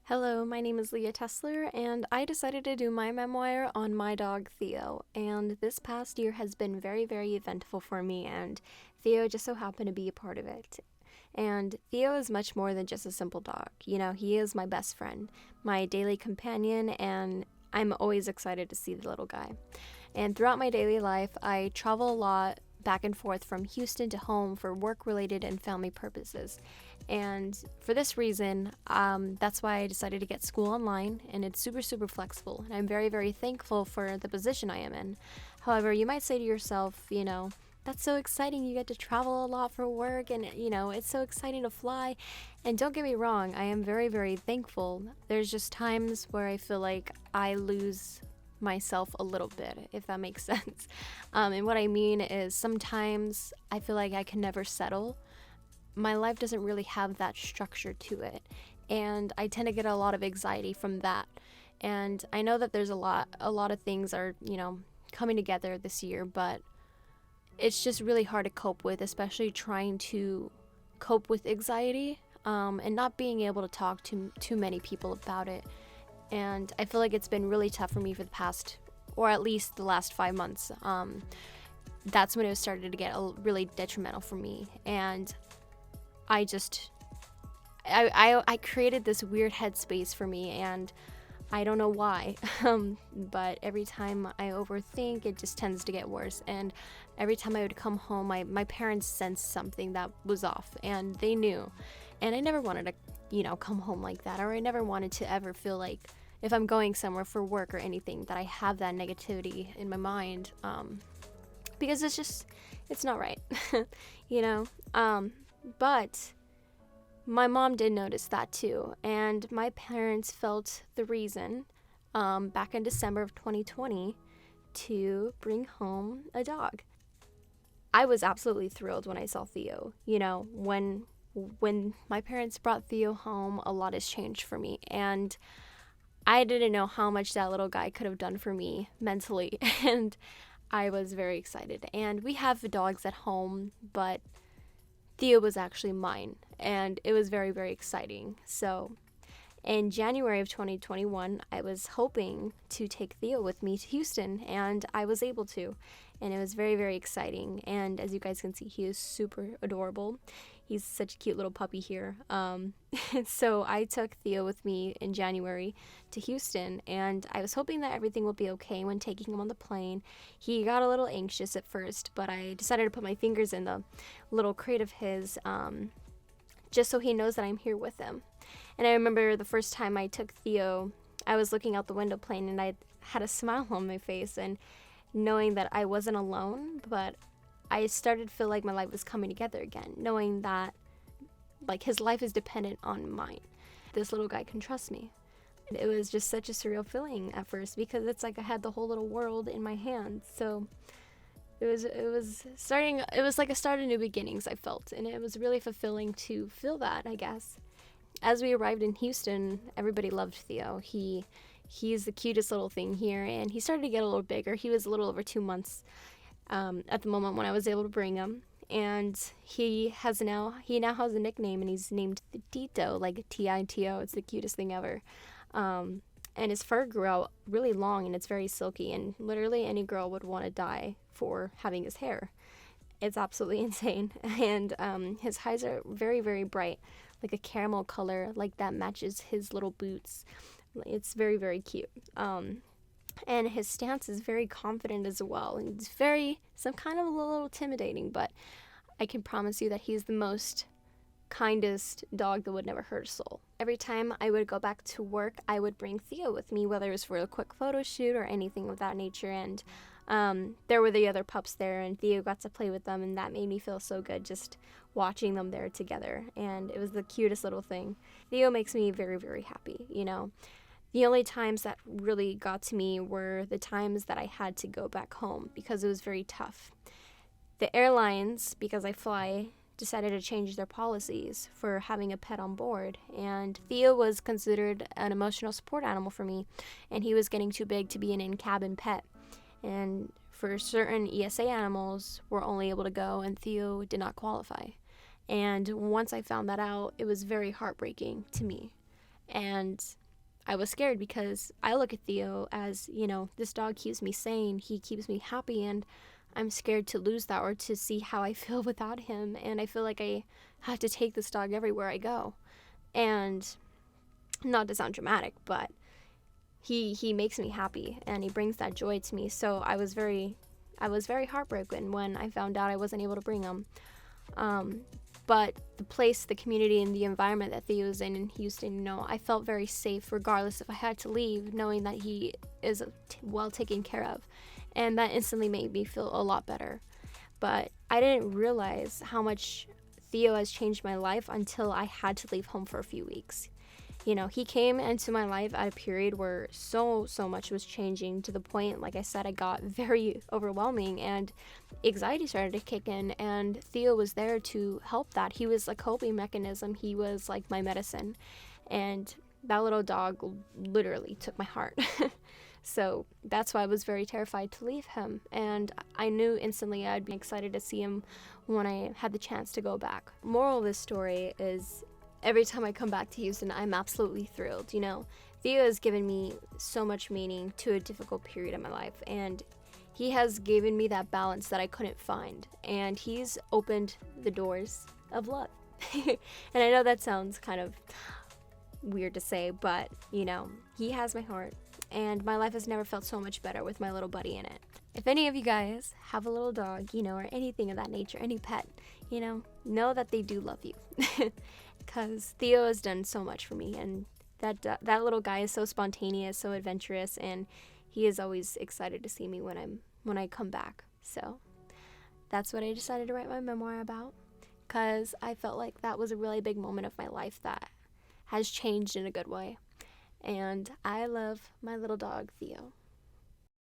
Hello, my name is Leah Tessler, and I decided to do my memoir on my dog Theo. And this past year has been very, very eventful for me, and Theo just so happened to be a part of it. And Theo is much more than just a simple dog. He is my best friend, my daily companion, and I'm always excited to see the little guy. And throughout my daily life, I travel a lot back and forth from Houston to home for work related and family purposes. And for this reason, that's why I decided to get school online, and it's super, super flexible. And I'm very, very thankful for the position I am in. However, you might say to yourself, that's so exciting. You get to travel a lot for work, and, it's so exciting to fly. And don't get me wrong, I am very, very thankful. There's just times where I feel like I lose myself a little bit, if that makes sense. And what I mean is sometimes I feel like I can never settle. My life doesn't really have that structure to it, and I tend to get a lot of anxiety from that. And I know that there's a lot of things are, coming together this year, but it's just really hard to cope with, especially trying to cope with anxiety, and not being able to talk to too many people about it. And I feel like it's been really tough for me for the past, or at least the last 5 months. That's when it started to get really detrimental for me. And I created this weird headspace for me, and I don't know why. But every time I overthink, it just tends to get worse. And every time I would come home, my parents sensed something that was off, and they knew. And I never wanted to, come home like that, or I never wanted to ever feel like if I'm going somewhere for work or anything that I have that negativity in my mind, because it's not right, you know. But my mom did notice that too, and my parents felt the reason back in December of 2020 to bring home a dog. I was absolutely thrilled when I saw Theo. When my parents brought Theo home, a lot has changed for me, and I didn't know how much that little guy could have done for me mentally, and I was very excited. And we have dogs at home, but Theo was actually mine, and it was very, very exciting. So in January of 2021, I was hoping to take Theo with me to Houston, and I was able to, and it was very, very exciting. And as you guys can see, he is super adorable. He's such a cute little puppy here. So I took Theo with me in January to Houston, and I was hoping that everything would be okay when taking him on the plane. He got a little anxious at first, but I decided to put my fingers in the little crate of his, just so he knows that I'm here with him. And I remember the first time I took Theo, I was looking out the window plane, and I had a smile on my face, and knowing that I wasn't alone, but I started to feel like my life was coming together again, knowing that like his life is dependent on mine. This little guy can trust me. It was just such a surreal feeling at first, because it's like I had the whole little world in my hands. So it was like a start of new beginnings, I felt, and it was really fulfilling to feel that, I guess. As we arrived in Houston, everybody loved Theo. He's the cutest little thing here, and he started to get a little bigger. He was a little over 2 months at the moment when I was able to bring him, and he now has a nickname, and he's named Tito, like Tito. It's the cutest thing ever. And his fur grew out really long, and it's very silky, and literally any girl would want to die for having his hair. It's absolutely insane. And his eyes are very, very bright, like a caramel color, like that matches his little boots. It's very, very cute. And his stance is very confident as well. And it's some kind of a little intimidating, but I can promise you that he's the most kindest dog that would never hurt a soul. Every time I would go back to work, I would bring Theo with me, whether it was for a quick photo shoot or anything of that nature. And there were the other pups there, and Theo got to play with them, and that made me feel so good just watching them there together. And it was the cutest little thing. Theo makes me very, very happy, The only times that really got to me were the times that I had to go back home, because it was very tough. The airlines, because I fly, decided to change their policies for having a pet on board, and Theo was considered an emotional support animal for me, and he was getting too big to be an in-cabin pet. And for certain ESA animals, we're only able to go, and Theo did not qualify. And once I found that out, it was very heartbreaking to me. And I was scared because I look at Theo as, this dog keeps me sane, he keeps me happy, and I'm scared to lose that or to see how I feel without him. And I feel like I have to take this dog everywhere I go. And not to sound dramatic, but he makes me happy and he brings that joy to me. So I was very heartbroken when I found out I wasn't able to bring him. But the place, the community, and the environment that Theo was in Houston, I felt very safe regardless if I had to leave, knowing that he is well taken care of. And that instantly made me feel a lot better. But I didn't realize how much Theo has changed my life until I had to leave home for a few weeks. He came into my life at a period where so much was changing, to the point, like I said, I got very overwhelming and anxiety started to kick in, and Theo was there to help that. He was a coping mechanism. He was like my medicine, and that little dog literally took my heart. So that's why I was very terrified to leave him, and I knew instantly I'd be excited to see him when I had the chance to go back. Moral of this story is, every time I come back to Houston, I'm absolutely thrilled. Theo has given me so much meaning to a difficult period in my life, and he has given me that balance that I couldn't find, and he's opened the doors of love. And I know that sounds kind of weird to say, but he has my heart, and my life has never felt so much better with my little buddy in it. If any of you guys have a little dog, or anything of that nature, any pet, know that they do love you. Because Theo has done so much for me, and that little guy is so spontaneous, so adventurous, and he is always excited to see me when I come back. So that's what I decided to write my memoir about, because I felt like that was a really big moment of my life that has changed in a good way. And I love my little dog, Theo.